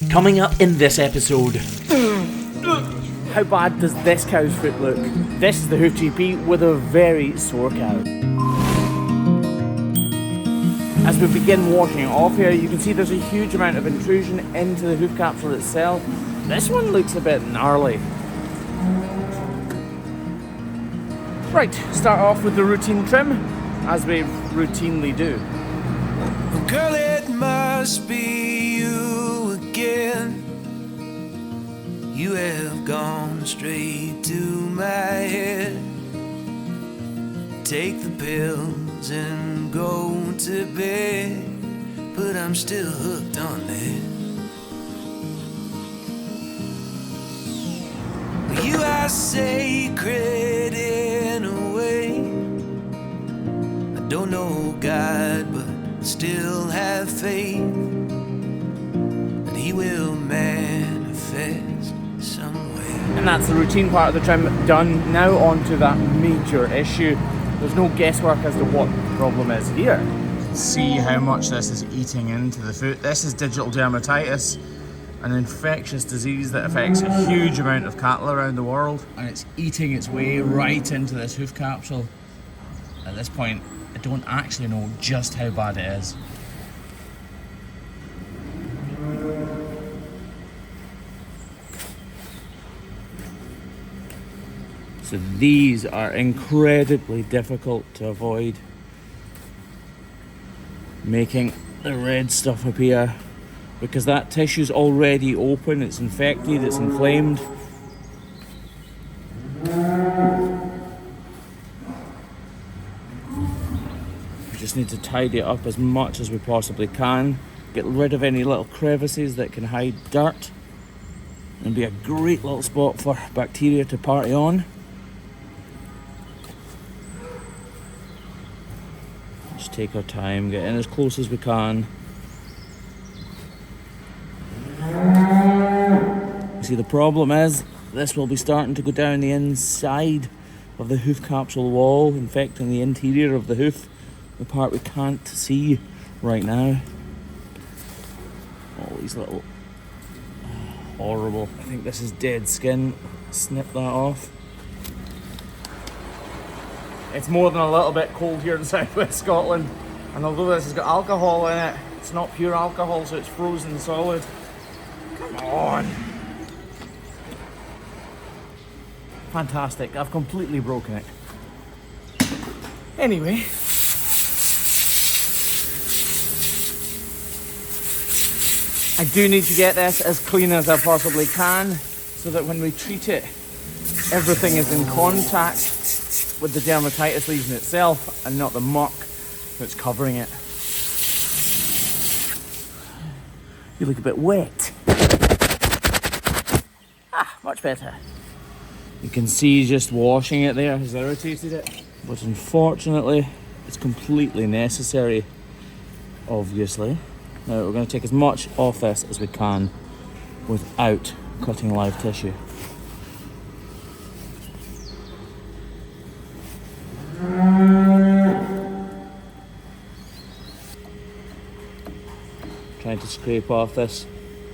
Coming up in this episode. How bad does this cow's foot look? This is the Hoof GP with a very sore cow. As we begin washing it off here, you can see there's a huge amount of intrusion into the hoof capsule itself. This one looks a bit gnarly. Right, start off with the routine trim, as we routinely do. Oh, girl, it must be you again. You have gone straight to my head. Take the pills and go to bed, but I'm still hooked on it. You are sacred in a way. I don't know God, but still have faith that He will manifest some way. And that's the routine part of the trim done. Now on to that major issue. There's no guesswork as to what the problem is here. See how much this is eating into the foot. This is digital dermatitis, an infectious disease that affects a huge amount of cattle around the world, and it's eating its way right into this hoof capsule. At this point, I don't actually know just how bad it is. So these are incredibly difficult to avoid, making the red stuff appear, because that tissue's already open, it's infected, it's inflamed. We just need to tidy it up as much as we possibly can, get rid of any little crevices that can hide dirt, and be a great little spot for bacteria to party on. Just take our time, get in as close as we can. See, the problem is this will be starting to go down the inside of the hoof capsule wall, infecting the interior of the hoof, the part we can't see right now. All these little horrible, I think this is dead skin. Snip that off. It's more than a little bit cold here in southwest Scotland, and although this has got alcohol in it, it's not pure alcohol, so it's frozen solid. Come on. Fantastic, I've completely broken it. Anyway. I do need to get this as clean as I possibly can, so that when we treat it, everything is in contact with the dermatitis lesion itself and not the muck that's covering it. You look a bit wet. Much better. You can see just washing it there has irritated it, but unfortunately it's completely necessary, obviously. Now we're going to take as much off this as we can without cutting live tissue. Trying to scrape off this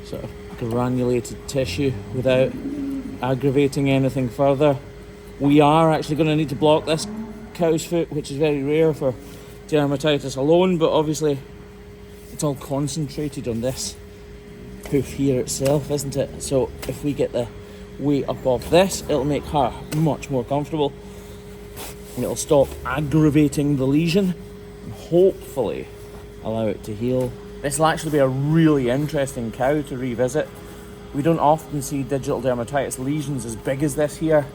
sort of granulated tissue without aggravating anything further. We are actually going to need to block this cow's foot, which is very rare for dermatitis alone, but obviously it's all concentrated on this hoof here itself, isn't it? So if we get the weight up off this, it'll make her much more comfortable. It'll stop aggravating the lesion and hopefully allow it to heal. This will actually be a really interesting cow to revisit. We don't often see digital dermatitis lesions as big as this here.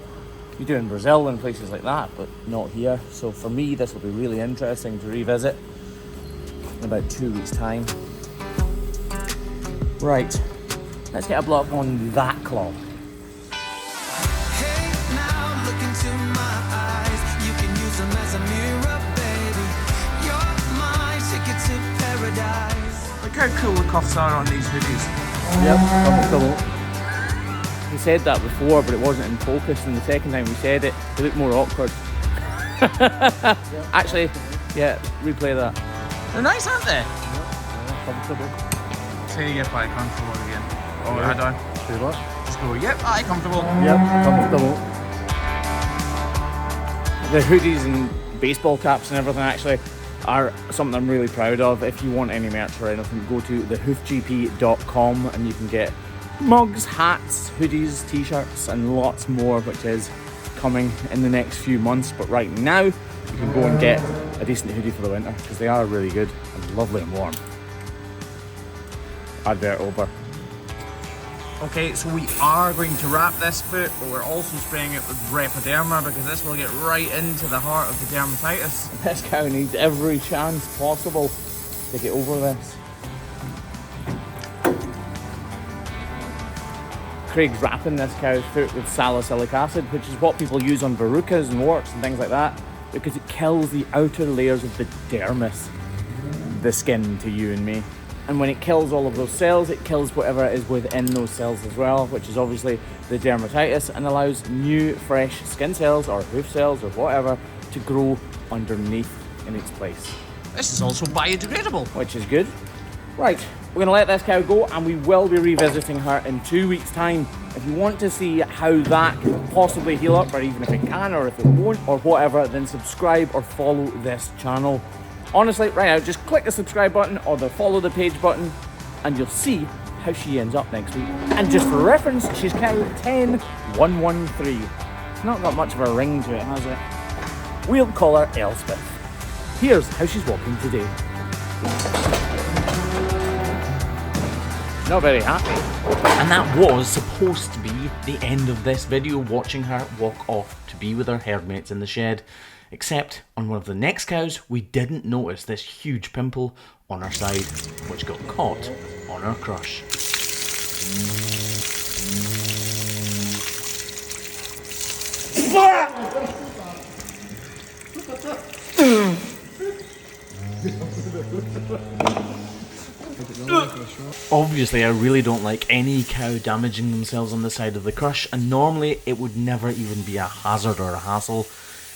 We do in Brazil and places like that, but not here. So for me, this will be really interesting to revisit in about 2 weeks' time. Right, let's get a block on that claw. Hey, now look into my eyes. You can use them as a mirror, baby. You're my ticket to paradise. Look how cool the cuffs are on these hoodies. Yep, comfortable. We said that before, but it wasn't in focus, and the second time we said it, it looked more awkward. Actually, yeah, replay that. They're nice, aren't they? Comfortable. Say you get quite comfortable again. Oh, Yeah. head on. Too much. Just go, yep, aye, comfortable. Yep, comfortable. The hoodies and baseball caps and everything actually are something I'm really proud of. If you want any merch or anything, go to thehoofgp.com and you can get mugs, hats, hoodies, t-shirts and lots more, which is coming in the next few months. But right now you can go and get a decent hoodie for the winter because they are really good and lovely and warm. Advert over. Okay, so we are going to wrap this foot, but we're also spraying it with Repoderma because this will get right into the heart of the dermatitis. This cow needs every chance possible to get over this. Craig's wrapping this cow's foot with salicylic acid, which is what people use on verrucas and warts and things like that, because it kills the outer layers of the dermis, the skin to you and me. And when it kills all of those cells, it kills whatever is within those cells as well, which is obviously the dermatitis, and allows new, fresh skin cells or hoof cells or whatever to grow underneath in its place, This is also biodegradable. which is good. Right, we're going to let this cow go and we will be revisiting her in 2 weeks' time. If you want to see how that could possibly heal up, or even if it can or if it won't or whatever, then subscribe or follow this channel. Honestly, right now, just click the subscribe button or the follow the page button and you'll see how she ends up next week. And just for reference, she's cow 10113. It's not got much of a ring to it, has it? We'll call her Elspeth. Here's how she's walking today. Not very happy. And that was supposed to be the end of this video, watching her walk off to be with her herd mates in the shed. Except on one of the next cows, we didn't notice this huge pimple on her side, which got caught on her crush. Obviously, I really don't like any cow damaging themselves on the side of the crush, and normally it would never even be a hazard or a hassle.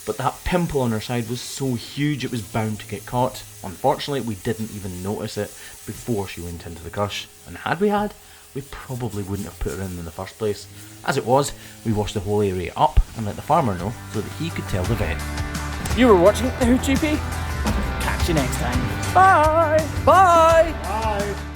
But that pimple on her side was so huge it was bound to get caught. Unfortunately, we didn't even notice it before she went into the crush. And had we had, we probably wouldn't have put her in the first place. As it was, we washed the whole area up and let the farmer know so that he could tell the vet. You were watching The Hoof GP? Catch you next time. Bye! Bye! Bye.